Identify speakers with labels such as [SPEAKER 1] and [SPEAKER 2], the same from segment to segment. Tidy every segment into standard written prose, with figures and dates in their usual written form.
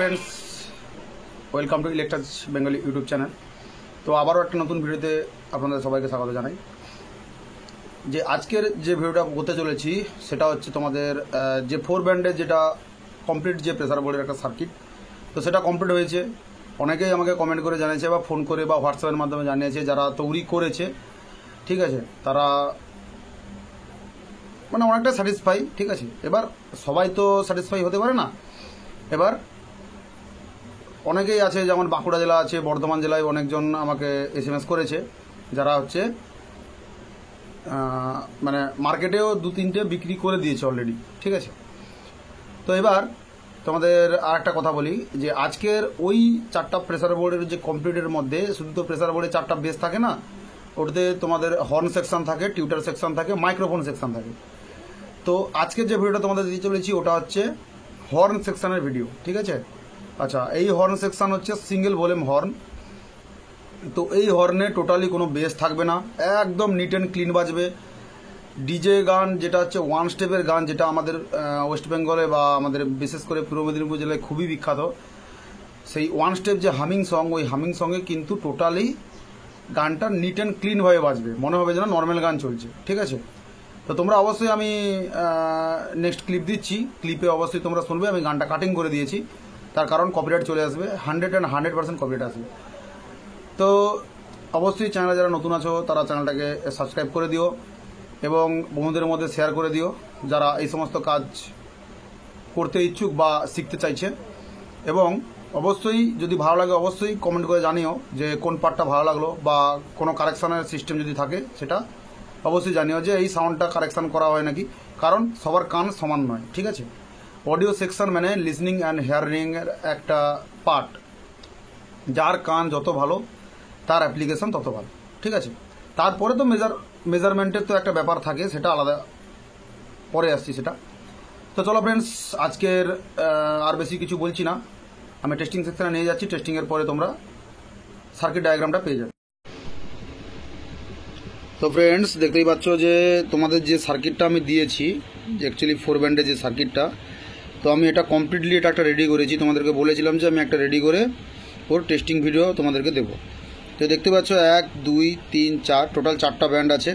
[SPEAKER 1] Friends, welcome to Eclectus Bengali YouTube channel. তো আবারও একটা নতুন ভিডিওতে আপনাদের সবাইকে স্বাগত জানাই। যে আজকের যে ভিডিওটা করতে চলেছি সেটা হচ্ছে তোমাদের যে 4 ব্যান্ডের যেটা কমপ্লিট যে প্রেসার বোর্ডের একটা সার্কিট, তো সেটা কমপ্লিট হয়েছে। অনেকেই আমাকে কমেন্ট করে জানিয়েছে বা ফোন করে বা হোয়াটসঅ্যাপের মাধ্যমে জানিয়েছে যারা তৈরি করেছে, ঠিক আছে, তারা মানে অনেকটা স্যাটিসফাই। ঠিক আছে, এবার সবাই তো স্যাটিসফাই হতে পারে না। এবার অনেকেই আছে, যেমন বাঁকুড়া জেলা আছে, বর্ধমান জেলায় অনেকজন আমাকে SMS করেছে যারা হচ্ছে মানে মার্কেটেও 2-3টে বিক্রি করে দিয়েছে অলরেডি। ঠিক আছে, তো এবার তোমাদের আর একটা কথা বলি যে আজকের ওই 4টা প্রেসার বোর্ডের যে কমপ্লিটের মধ্যে শুধু তো প্রেসার বোর্ডে 4টা বেস থাকে না, ওটাতে তোমাদের হর্ন সেকশন থাকে, টিউটার সেকশন থাকে, মাইক্রোফোন সেকশন থাকে। তো আজকের যে ভিডিওটা তোমাদের দিয়ে চলেছি ওটা হচ্ছে হর্ন সেকশনের ভিডিও। ঠিক আছে, আচ্ছা, এই হর্ন সেকশন হচ্ছে সিঙ্গেল ভলিউম হর্ন। তো এই হর্নে টোটালি কোনো বেস থাকবে না, একদম নিট অ্যান্ড ক্লিন বাজবে। ডিজে গান যেটা হচ্ছে ওয়ান স্টেপের গান, যেটা আমাদের ওয়েস্ট বেঙ্গলে বা আমাদের বিশেষ করে পূর্ব মেদিনীপুর জেলায় খুবই বিখ্যাত, সেই ওয়ান স্টেপ যে হামিং সং, ওই হামিং সঙ্গে কিন্তু টোটালি গানটা নিট অ্যান্ড ক্লিনভাবে বাজবে, মনে হবে যেন নর্মাল গান চলছে। ঠিক আছে, তো তোমরা অবশ্যই, আমি নেক্সট ক্লিপ দিচ্ছি, ক্লিপে অবশ্যই তোমরা শুনবে। আমি গানটা কাটিং করে দিয়েছি, তার কারণ কপিরাইট চলে আসবে, 100% কপিরাইট আসবে। তো অবশ্যই চ্যানেলে যারা নতুন আছো তারা চ্যানেলটাকে সাবস্ক্রাইব করে দিও এবং বন্ধুদের মধ্যে শেয়ার করে দিও যারা এই সমস্ত কাজ করতে ইচ্ছুক বা শিখতে চাইছে। এবং অবশ্যই যদি ভালো লাগে অবশ্যই কমেন্ট করে জানিও যে কোন পার্টটা ভালো লাগলো, বা কোনো কারেকশানের সিস্টেম যদি থাকে সেটা অবশ্যই জানিও যে এই সাউন্ডটা কারেকশান করা হয় নাকি, কারণ সবার কান সমান নয়। ঠিক আছে, অডিও সেকশন মানে লিসনিং অ্যান্ড হিয়ারিং এর একটা পার্ট, যার কান যত ভালো তার অ্যাপ্লিকেশন তত ভালো। ঠিক আছে, তারপরে তো মেজারমেন্টের তো একটা ব্যাপার থাকে, সেটা আলাদা, পরে আসছি সেটা। তো চলো ফ্রেন্ডস, আজকের আর বেশি কিছু বলছি না, আমি টেস্টিং সেকশনে নিয়ে যাচ্ছি। টেস্টিংয়ের পরে তোমরা সার্কিট ডায়াগ্রামটা পেয়ে যাবে। তো ফ্রেন্ডস, দেখতেই পাচ্ছ যে তোমাদের যে সার্কিটটা আমি দিয়েছি, যে অ্যাকচুয়ালি 4 ব্যান্ডের যে সার্কিটটা, তো আমি এটা কমপ্লিটলি এটা একটা রেডি করেছি। তোমাদেরকে বলেছিলাম যে আমি একটা রেডি করে ওর টেস্টিং ভিডিও তোমাদেরকে দেবো। তো দেখতে পাচ্ছ 1, 2, 3, 4 টোটাল 4টা ব্যান্ড আছে।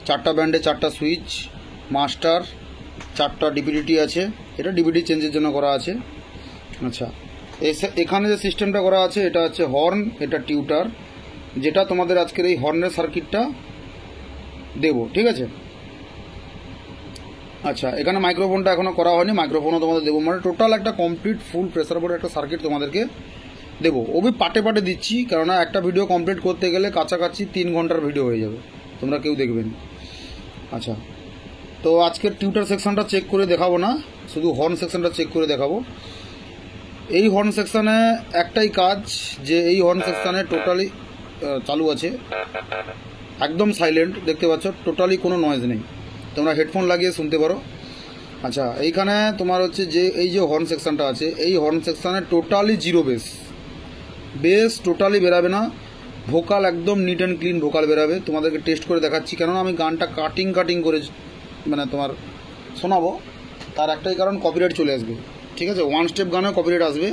[SPEAKER 1] 4টা ব্যান্ডে 4টা সুইচ, মাস্টার, 4টা ডিভিডিটি আছে। এটা ডিভিডি চেঞ্জের জন্য করা আছে। আচ্ছা, এখানে যে সিস্টেমটা করা আছে এটা হচ্ছে হর্ন, এটা টিউটার, যেটা তোমাদের আজকের এই হর্নের সার্কিটটা দেবো। ঠিক আছে, আচ্ছা, এখানে মাইক্রোফোনটা এখনও করা হয়নি, মাইক্রোফোনও তোমাদের দেবো। মানে টোটাল একটা কমপ্লিট ফুল প্রেসার বোর্ডের একটা সার্কিট তোমাদেরকে দেবো। ওবি পাটে পাটে দিচ্ছি, কেননা একটা ভিডিও কমপ্লিট করতে গেলে কাছাকাছি 3 ঘন্টার ভিডিও হয়ে যাবে, তোমরা কেউ দেখবেন। আচ্ছা, তো আজকের টিউটার সেকশনটা চেক করে দেখাবো না, শুধু হর্ন সেকশনটা চেক করে দেখাবো। এই হর্ন সেকশনে একটাই কাজ, যে এই হর্ন সেকশনে টোটালি চালু আছে, একদম সাইলেন্ট, দেখতে পাচ্ছ টোটালি কোনো নয়েজ নেই, তোমরা হেডফোন লাগিয়ে শুনতে পারো। আচ্ছা, এইখানে তোমার হচ্ছে যে এই যে হর্ন সেকশনটা আছে, এই হর্ন সেকশনে টোটালি জিরো বেস টোটালি বেরাবে না, ভোকাল একদম নিট অ্যান্ড ক্লিন ভোকাল বেরাবে। তোমাদেরকে টেস্ট করে দেখাচ্ছি, কেননা আমি গানটা কাটিং করে মানে তোমার শোনাবো, তার একটাই কারণ কপিরাইট চলে আসবে। ঠিক আছে, ওয়ান স্টেপ গানেও কপিরাইট আসবে,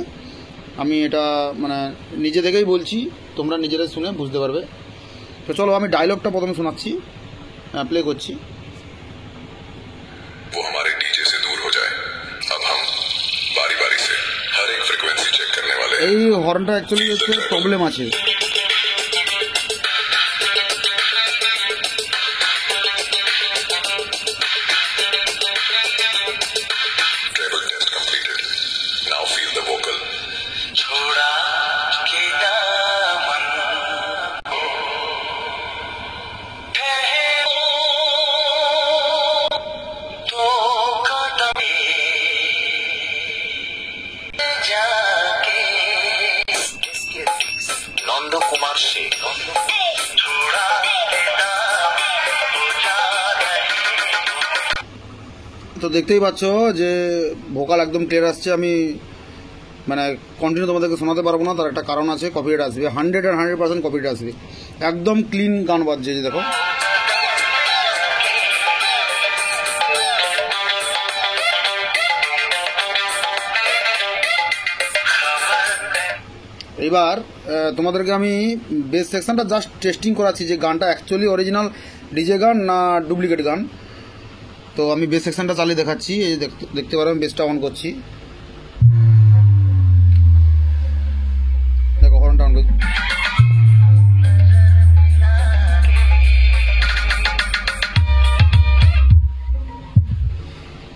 [SPEAKER 1] আমি এটা মানে নিজে থেকেই বলছি, তোমরা নিজেরাই শুনে বুঝতে পারবে। তো চলো আমি ডায়লগটা প্রথমে শোনাচ্ছি, প্লে করছি।
[SPEAKER 2] वो हमारे डीजे से दूर हो जाए, अब हम बारी बारी से हर एक फ्रीक्वेंसी चेक करने वाले हैं।
[SPEAKER 1] এই হর্নটা অ্যাকচুয়ালি হচ্ছে প্রবলেম আছে।
[SPEAKER 2] Treble test completed, now feel the vocal. छोड़ा के दामन तो कदम जाके नंद कुमार से छोड़ा के दामन हो जा रहे।
[SPEAKER 1] তো দেখতেই পাচ্ছ যে ভোকাল একদম ক্লিয়ার আসছে। আমি মানে কন্টিনিউ তোমাদেরকে শোনাতে পারবো না, তার একটা কারণ আছে, কপিরাইট আসবে, 100% কপিরাইট আসবে। একদম ক্লিন গান বাজছে, যে দেখো। এবার তোমাদেরকে আমি বেস সেকশনটা জাস্ট টেস্টিং করাচ্ছি যে গানটা অ্যাকচুয়ালি অরিজিনাল ডিজে গান না ডুপ্লিকেট গান। তো আমি বেস সেকশনটা চালিয়ে দেখাচ্ছি। এই যে দেখতে পারো আমি বেসটা অন করছি, দেখো হর্নটা অন করছি।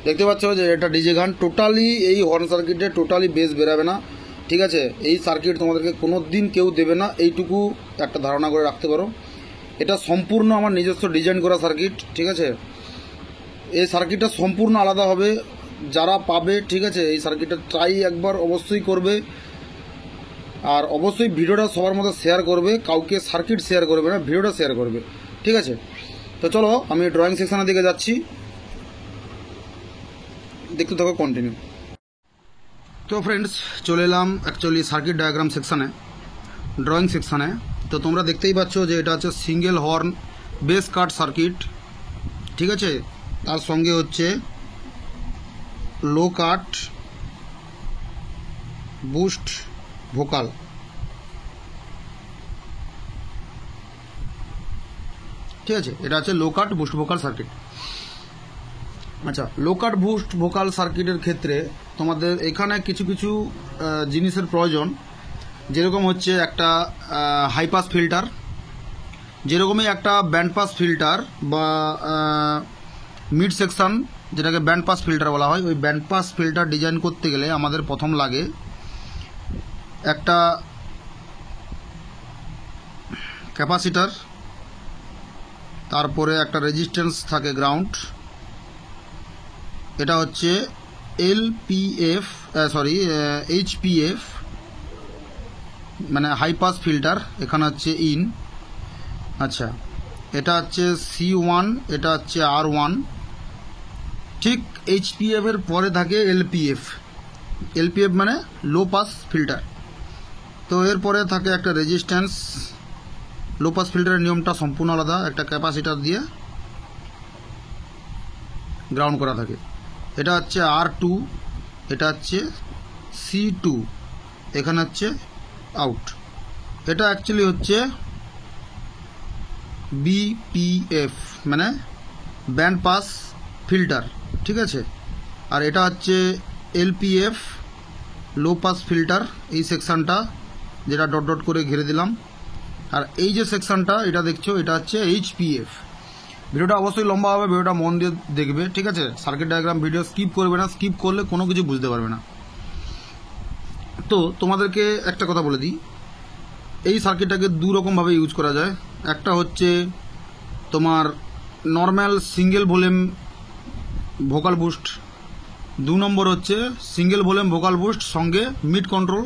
[SPEAKER 1] দেখতে পাচ্ছ যে এটা ডিজে গান, টোটালি এই হর্ন সার্কিটে টোটালি বেস বেরাবে না, ঠিক আছে। এই সার্কিট তোমাদেরকে কোনো দিন কেউ দেবে না, এইটুকু একটা ধারণা করে রাখতে পারো। এটা সম্পূর্ণ আমার নিজস্ব ডিজাইন করা সার্কিট, ঠিক আছে। এই সার্কিটটা সম্পূর্ণ আলাদা হবে, যারা পাবে ঠিক আছে এই সার্কিটটা ট্রাই একবার অবশ্যই করবে, আর অবশ্যই ভিডিওটা সবার মধ্যে শেয়ার করবে, কাউকে সার্কিট শেয়ার করবে না, ভিডিওটা শেয়ার করবে, ঠিক আছে। তো চলো আমি ড্রয়িং সেকশনের দিকে যাচ্ছি, দেখতে থাকো কন্টিনিউ। তো ফ্রেন্ডস চলে এলাম অ্যাকচুয়ালি সার্কিট ডায়াগ্রাম সেকশানে, ড্রয়িং সেকশানে। তো তোমরা দেখতেই পাচ্ছ যে এটা হচ্ছে সিঙ্গেল হর্ন বেস কাট সার্কিট, ঠিক আছে। তার সঙ্গে হচ্ছে লো কাট বুস্ট ভোকাল, ঠিক আছে। এটা হচ্ছে লো কাট বুস্ট ভোকাল সার্কিট। আচ্ছা, লো কাট বুস্ট ভোকাল সার্কিটের ক্ষেত্রে তোমাদের এখানে কিছু কিছু জিনিসের প্রয়োজন, যেরকম হচ্ছে একটা হাই পাস ফিল্টার, যেরকমই একটা ব্যান্ড পাস ফিল্টার বা মিড সেকশন যেটাকে ব্যান্ড পাস ফিল্টার বলা হয়, ওই ব্যান্ড পাস ফিল্টার ডিজাইন করতে গেলে আমাদের প্রথম লাগে একটা ক্যাপাসিটার, তারপরে একটা রেজিস্ট্যান্স থাকে গ্রাউন্ড, এটা হচ্ছে এইচপিএফ মানে হাই পাস ফিল্টার, এখানে হচ্ছে ইন। আচ্ছা, এটা হচ্ছে C1, এটা হচ্ছে R1। ঠিক এইচপিএফ এর পরে থাকে এলপিএফ মানে লো পাস ফিল্টার। তো এরপরে থাকে একটা রেজিস্ট্যান্স। লো পাস ফিল্টারের নিয়মটা সম্পূর্ণ আলাদা, একটা ক্যাপাসিটার দিয়ে গ্রাউন্ড করা থাকে। এটা হচ্ছে R2, এটা হচ্ছে C2, এখানে হচ্ছে আউট। এটা অ্যাকচুয়ালি হচ্ছে বিপিএফ মানে ব্যান্ড পাস ফিল্টার, ঠিক আছে। আর এটা হচ্ছে এলপিএফ লো পাস ফিল্টার, এই সেকশনটা যেটা ডট ডট করে ঘিরে দিলাম। আর এই যে সেকশনটা এটা দেখছো, এটা হচ্ছে এইচপিএফ। ভিডিওটা অবশ্যই লম্বা হবে, ভিডিওটা মন দিয়ে দেখবে, ঠিক আছে। সার্কিট ডায়াগ্রাম ভিডিও স্কিপ করবে না, স্কিপ করলে কোনো কিছু বুঝতে পারবে না। তো তোমাদেরকে একটা কথা বলে দিই, এই সার্কিটটাকে দু রকমভাবে ইউজ করা যায়। একটা হচ্ছে তোমার normal single volume vocal boost, 2 নম্বর হচ্ছে সিঙ্গেল ভলিউম ভোকাল বুস্ট সঙ্গে মিড কন্ট্রোল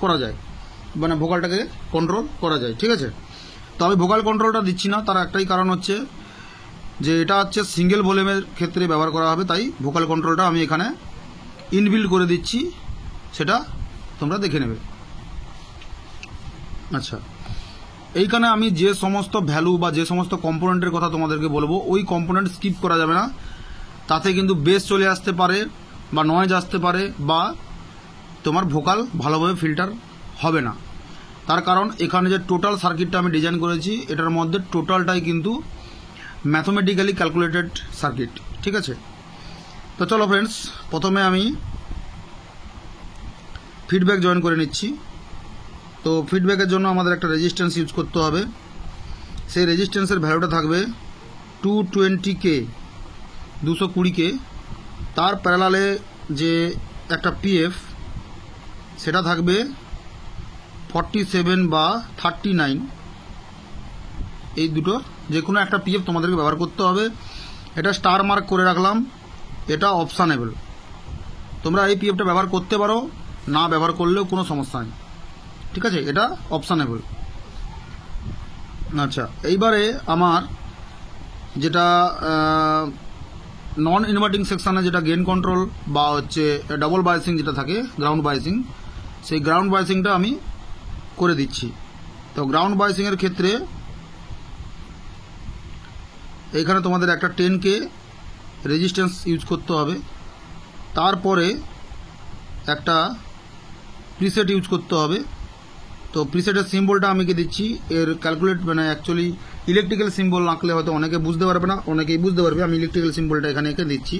[SPEAKER 1] করা যায়, মানে ভোকালটাকে কন্ট্রোল করা যায়, ঠিক আছে। তো আমি ভোকাল কন্ট্রোলটা দিচ্ছি না, তার একটাই কারণ হচ্ছে যে এটা হচ্ছে সিঙ্গেল ভলিউমের ক্ষেত্রে ব্যবহার করা হবে, তাই ভোকাল কন্ট্রোলটা আমি এখানে ইনবিল্ড করে দিচ্ছি, সেটা তোমরা দেখে নেবে। আচ্ছা, এইখানে আমি যে সমস্ত ভ্যালু বা যে সমস্ত কম্পোনেন্টের কথা তোমাদেরকে বলবো, ওই কম্পোনেন্ট স্কিপ করা যাবে না, তাতে কিন্তু বেস চলে আসতে পারে বা নয়েজ আসতে পারে বা তোমার ভোকাল ভালোভাবে ফিল্টার হবে না। তার কারণ এখানে যে টোটাল সার্কিটটা আমি ডিজাইন করেছি, এটার মধ্যে টোটালটাই কিন্তু ম্যাথমেটিক্যালি ক্যালকুলেটেড সার্কিট, ঠিক আছে। তো চলো ফ্রেন্ডস, প্রথমে আমি ফিডব্যাক জয়েন করে নিচ্ছি। তো ফিডব্যাকের জন্য আমাদের একটা রেজিস্ট্যান্স ইউজ করতে হবে। সেই রেজিস্ট্যান্সের ভ্যালুটা থাকবে 220K, 220K। তার প্যারালালে যে একটা পিএফ সেটা থাকবে 47 বা 39, এই দুটো যে কোনো একটা পিএফ তোমাদেরকে ব্যবহার করতে হবে। এটা স্টার মার্ক করে রাখলাম, এটা অপশানেবল, তোমরা এই পিএফটা ব্যবহার করতে পারো, না ব্যবহার করলেও কোনো সমস্যা নেই, ঠিক আছে। এটা অপশানেবল। আচ্ছা, এইবারে আমার যেটা নন ইনভার্টিং সেকশানে যেটা গেইন কন্ট্রোল বা হচ্ছে ডাবল বায়াসিং যেটা থাকে, গ্রাউন্ড বায়াসিং, সেই গ্রাউন্ড বায়াসিংটা আমি করে দিচ্ছি। তো গ্রাউন্ড বায়াসিংয়ের ক্ষেত্রে এইখানে তোমাদের একটা 10K রেজিস্ট্যান্স ইউজ করতে হবে, তারপরে একটা প্রিসেট ইউজ করতে হবে, তো প্রিসেটের সিম্বলটা আমি কি দিচ্ছি, এর ক্যালকুলেট মানে অ্যাকচুয়ালি ইলেকট্রিক্যাল সিম্বল আঁকলে হয়তো অনেকে বুঝতে পারবে না, অনেকেই বুঝতে পারবে। আমি ইলেকট্রিক্যাল সিম্বলটা এখানে এঁকে দিচ্ছি।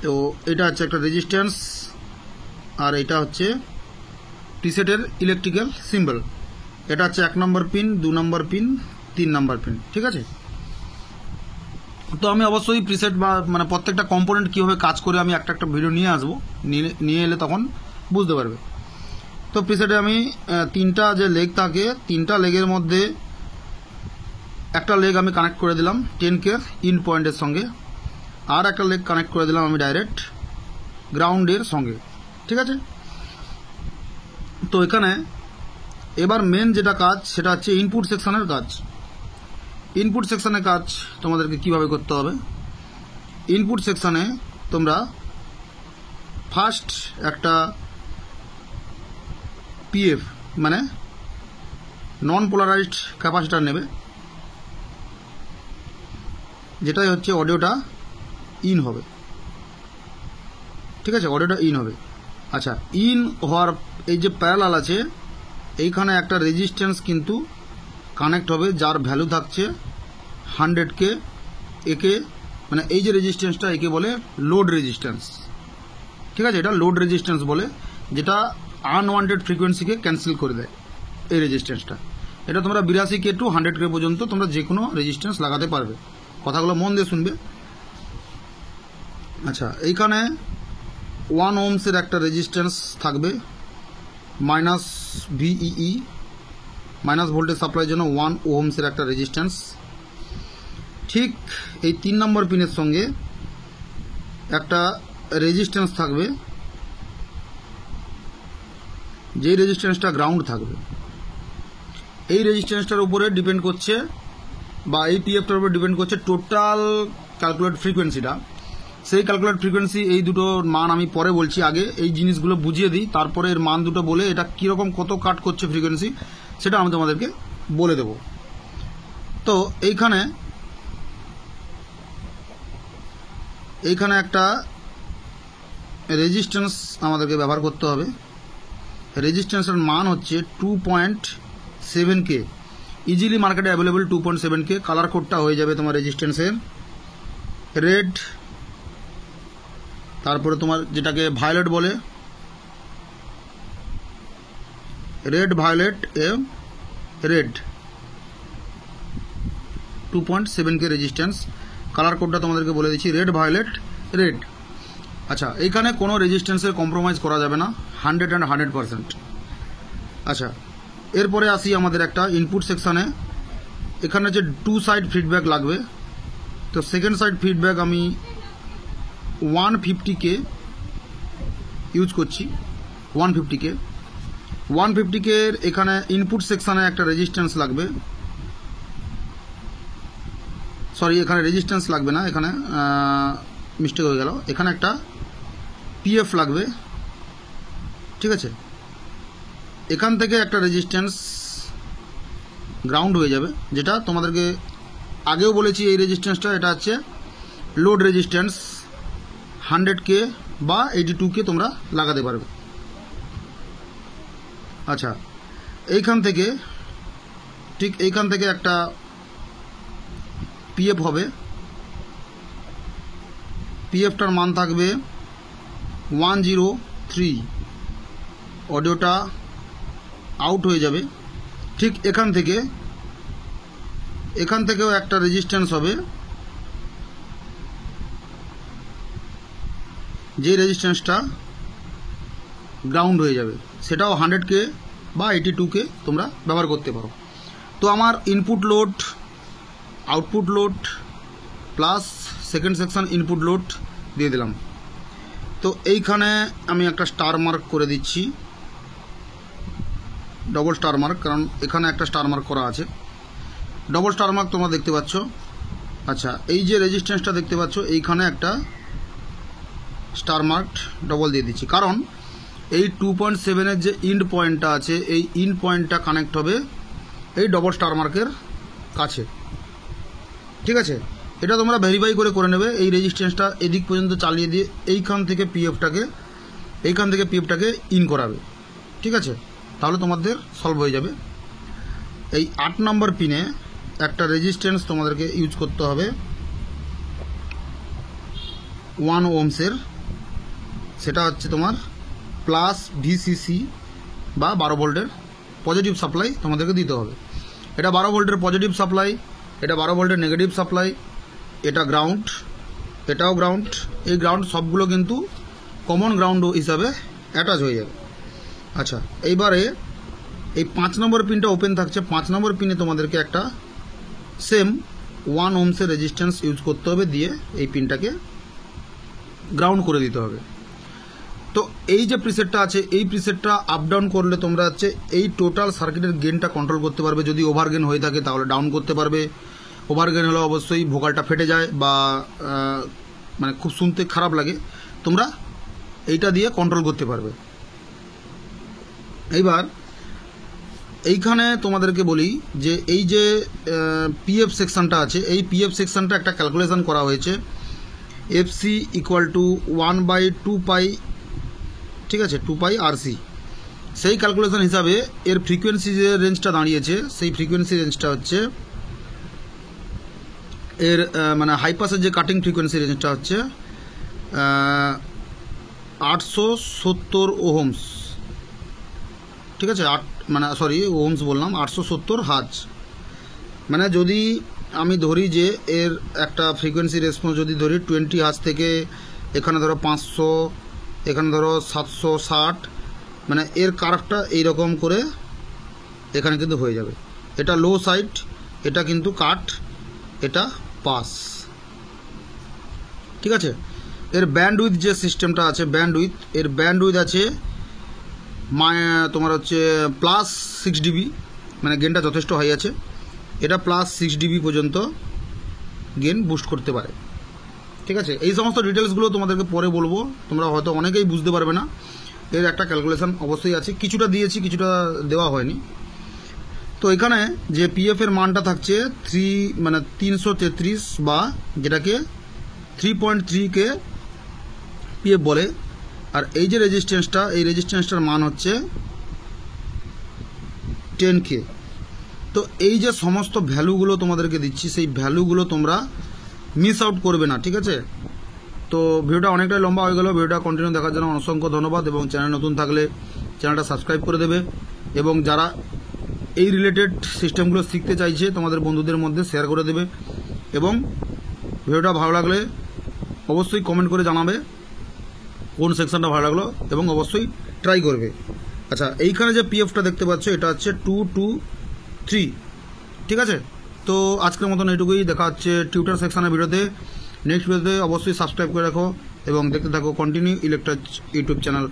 [SPEAKER 1] তো এটা হচ্ছে একটা রেজিস্ট্যান্স, আর এটা হচ্ছে প্রিসেটের ইলেকট্রিক্যাল সিম্বল। এটা হচ্ছে 1 নম্বর পিন, 2 নম্বর পিন, 3 নম্বর পিন, ঠিক আছে। তো আমি অবশ্যই প্রিসেট বা মানে প্রত্যেকটা কম্পোনেন্ট কীভাবে কাজ করে আমি একটা একটা ভিডিও নিয়ে আসবো, নিয়ে এলে তখন বুঝতে পারবে। তো প্রিসেটে আমি 3টা যে লেগ থাকে, 3টা লেগের মধ্যে একটা লেগ আমি কানেক্ট করে দিলাম 10K ইন পয়েন্টের সঙ্গে, আর একটা লেগ কানেক্ট করে দিলাম আমি ডাইরেক্ট গ্রাউন্ডের সঙ্গে, ঠিক আছে। তো এখানে এবার মেন যেটা কাজ সেটা হচ্ছে ইনপুট সেকশনের কাজ। ইনপুট সেকশনের কাজ তোমাদেরকে কিভাবে করতে হবে, ইনপুট সেকশনে তোমরা ফার্স্ট একটা পিএফ মানে নন পোলারাইজড ক্যাপাসিটার নেবে, যেটাই হচ্ছে অডিওটা ইন হবে, ঠিক আছে, অডিওটা ইন হবে। আচ্ছা, ইন হওয়ার এই যে প্যারালাল আছে এইখানে একটা রেজিস্ট্যান্স কিন্তু কানেক্ট হবে, যার ভ্যালু থাকছে 100K। একে মানে এই যে রেজিস্ট্যান্সটা একে বলে লোড রেজিস্ট্যান্স, ঠিক আছে, এটা লোড রেজিস্ট্যান্স বলে, যেটা আনওয়ান্টেড ফ্রিকোয়েন্সিকে ক্যান্সেল করে দেয় এই রেজিস্ট্যান্সটা। এটা তোমরা 82K টু 100K পর্যন্ত তোমরা যে কোনো রেজিস্ট্যান্স লাগাতে পারবে। কথাগুলো মন দিয়ে শুনবে। আচ্ছা, এইখানে 1 ওহমসের একটা রেজিস্ট্যান্স থাকবে, মাইনাস VEE মাইনাস ভোল্টেজ সাপ্লাইয়ের জন্য 1 ওহমসের একটা রেজিস্ট্যান্স। ঠিক এই 3 নম্বর পিনের সঙ্গে একটা রেজিস্ট্যান্স থাকবে, যেই রেজিস্ট্যান্সটা গ্রাউন্ড থাকবে। এই রেজিস্ট্যান্সটার উপরে ডিপেন্ড করছে বা এই পিএফটার উপরে ডিপেন্ড করছে টোটাল ক্যালকুলেট ফ্রিকোয়েন্সিটা। সেই ক্যালকুলেট ফ্রিকোয়েন্সি এই দুটো মান আমি পরে বলছি, আগে এই জিনিসগুলো বুঝিয়ে দিই, তারপরে এর মান দুটো বলে এটা কীরকম কত কাট করছে ফ্রিকোয়েন্সি সেটা আমি তোমাদেরকে বলে দেব। তো এইখানে একটা রেজিস্ট্যান্স আমাদেরকে ব্যবহার করতে হবে। রেজিস্ট্যান্সের মান হচ্ছে 2.7K, ইজিলি মার্কেটে অ্যাভেলেবল 2.7K। কালার কোডটা হয়ে যাবে তোমার রেজিস্ট্যান্সের রেড, তারপরে তোমার যেটাকে ভায়োলেট বলে, red violet red 2.7K resistance. Colour কোডটা তোমাদেরকে বলে দিচ্ছি, রেড ভায়োলেট রেড। আচ্ছা, এইখানে কোনো রেজিস্ট্যান্সের কম্প্রোমাইজ করা যাবে না, 100% আচ্ছা, এরপরে আসি আমাদের একটা ইনপুট সেকশানে। এখানে যে 2 সাইড ফিডব্যাক লাগবে, তো সেকেন্ড সাইড ফিডব্যাক আমি 150K ইউজ করছি। 150K এর এখানে ইনপুট সেকশানে একটা রেজিস্ট্যান্স লাগবে, সরি এখানে রেজিস্ট্যান্স লাগবে না, এখানে মিস্টেক হয়ে গেল, এখানে একটা পিএফ লাগবে, ঠিক আছে। এখান থেকে একটা রেজিস্ট্যান্স গ্রাউন্ড হয়ে যাবে, যেটা তোমাদেরকে আগেও বলেছি। এই রেজিস্ট্যান্সটা এটা হচ্ছে লোড রেজিস্ট্যান্স, 100K বা 82K তোমরা লাগাতে পারবে। আচ্ছা, এইখান থেকে ঠিক এইখান থেকে একটা পিএফ হবে, পিএফটার মান থাকবে 103, অডিওটা আউট হয়ে যাবে। ঠিক এখান থেকেও একটা রেজিস্ট্যান্স হবে, যে রেজিস্ট্যান্সটা গ্রাউন্ড হয়ে যাবে, সেটাও 100K বা 82K তোমরা ব্যবহার করতে পারো। তো আমার input load, output load plus second section input load দিয়ে দিলাম। তো এইখানে আমি একটা স্টার মার্ক করে দিচ্ছি, ডবল স্টার মার্ক, কারণ এখানে একটা স্টার মার্ক করা আছে, ডবল স্টার মার্ক তোমরা দেখতে পাচ্ছ। আচ্ছা, এই যে রেজিস্ট্যান্সটা দেখতে পাচ্ছ এইখানে একটা স্টার মার্ক ডবল দিয়ে দিচ্ছি, কারণ এই 2.7 যে ইন্ড পয়েন্টটা আছে, এই ইন্ড পয়েন্টটা কানেক্ট হবে এই ডবল স্টার মার্কের কাছে, ঠিক আছে। এটা তোমরা ভেরিফাই করে নেবে। এই রেজিস্ট্যান্সটা এদিক পর্যন্ত চালিয়ে দিয়ে এইখান থেকে পিএফটাকে ইন করাবে, ঠিক আছে। তাহলে তোমাদের সলভ হয়ে যাবে। এই 8 নম্বর পিনে একটা রেজিস্ট্যান্স তোমাদেরকে ইউজ করতে হবে 1 ওহমসের, সেটা হচ্ছে তোমার প্লাস ভিসিসি বা 12 ভোল্টের পজিটিভ সাপ্লাই তোমাদেরকে দিতে হবে। এটা 12 ভোল্টের পজিটিভ সাপ্লাই, এটা 12 ভোল্টের নেগেটিভ সাপ্লাই, এটা গ্রাউন্ড, এটাও গ্রাউন্ড। এই গ্রাউন্ড সবগুলো কিন্তু কমন গ্রাউন্ড হিসাবে অ্যাটাচ হয়ে যাবে। আচ্ছা, এইবারে এই 5 নম্বর পিনটা ওপেন থাকছে। 5 নম্বর পিনে তোমাদেরকে একটা সেম 1 ওহমসের রেজিস্ট্যান্স ইউজ করতে হবে, দিয়ে এই পিনটাকে গ্রাউন্ড করে দিতে হবে। তো এই যে প্রিসেটটা আছে, এই প্রিসেটটা আপ ডাউন করলে তোমরা হচ্ছে এই টোটাল সার্কিটের গেনটা কন্ট্রোল করতে পারবে। যদি ওভার গেন হয়ে থাকে তাহলে ডাউন করতে পারবে। ওভার গেন হলে অবশ্যই ভোকালটা ফেটে যায় বা মানে খুব শুনতে খারাপ লাগে, তোমরা এইটা দিয়ে কন্ট্রোল করতে পারবে। এইবার এইখানে তোমাদেরকে বলি যে এই যে পিএফ সেকশনটা আছে, এই পিএফ সেকশনটা একটা ক্যালকুলেশন করা হয়েছে, এফসি ইকুয়াল টু 1/2 পাই, ঠিক আছে, 2 পাই আরসি। সেই ক্যালকুলেশন হিসাবে এর ফ্রিকোয়েন্সি যে রেঞ্জটা দাঁড়িয়েছে, সেই ফ্রিকোয়েন্সি রেঞ্জটা হচ্ছে এর মানে হাইপাসের যে কাটিং ফ্রিকোয়েন্সি রেঞ্জটা হচ্ছে 870 ওহমস, ঠিক আছে, ওহমস বললাম, 870 হার্জ। মানে যদি আমি ধরি যে এর একটা ফ্রিকোয়েন্সি রেসপন্স যদি ধরি 20 হার্জ থেকে এখানে ধরো 500, এখানে ধরো 760, মানে এর কার্ভটা এইরকম করে এখানে কিন্তু হয়ে যাবে। এটা লো সাইড, এটা কিন্তু কাট, এটা পাস, ঠিক আছে। এর ব্যান্ড উইথ যে সিস্টেমটা আছে, এর ব্যান্ড উইথ আছে তোমার হচ্ছে প্লাস 6 ডিবি, মানে গেনটা যথেষ্ট হাই আছে। এটা প্লাস 6 ডিবি পর্যন্ত গেন বুস্ট করতে পারে, ঠিক আছে। এই সমস্ত ডিটেলসগুলো তোমাদেরকে পরে বলবো, তোমরা হয়তো অনেকেই বুঝতে পারবে না। এর একটা ক্যালকুলেশন অবশ্যই আছে, কিছুটা দিয়েছি, কিছুটা দেওয়া হয়নি। তো এখানে যে পিএফ এর মানটা থাকছে 333 বা যেটাকে 3.3 কে পিএফ বলে। আর এই যে রেজিস্ট্যান্সটা, এই রেজিস্ট্যান্সটার মান হচ্ছে 10K। তো এই যে সমস্ত ভ্যালুগুলো তোমাদেরকে দিচ্ছি, সেই ভ্যালুগুলো তোমরা মিস আউট করবে না, ঠিক আছে। তো ভিডিওটা অনেকটাই লম্বা হয়ে গেল। ভিডিওটা কন্টিনিউ দেখার জন্য অসংখ্য ধন্যবাদ, এবং চ্যানেল নতুন থাকলে চ্যানেলটা সাবস্ক্রাইব করে দেবে, এবং যারা এই রিলেটেড সিস্টেমগুলো শিখতে চাইছে তোমাদের বন্ধুদের মধ্যে শেয়ার করে দেবে, এবং ভিডিওটা ভালো লাগলে অবশ্যই কমেন্ট করে জানাবে কোন সেকশনটা ভালো লাগলো, এবং অবশ্যই ট্রাই করবে। আচ্ছা, এইখানে যে পিএফটা দেখতে পাচ্ছ, এটা হচ্ছে 223, ঠিক আছে। তো আজকের মতন এইটুকুই, দেখা হচ্ছে টিউটার সেকশনের ভিডিওতে। নেক্সট ভিডিওতে অবশ্যই সাবস্ক্রাইব করে রাখো এবং দেখতে থাকো কন্টিনিউ ইলেকট্রিক ইউটিউব চ্যানেল।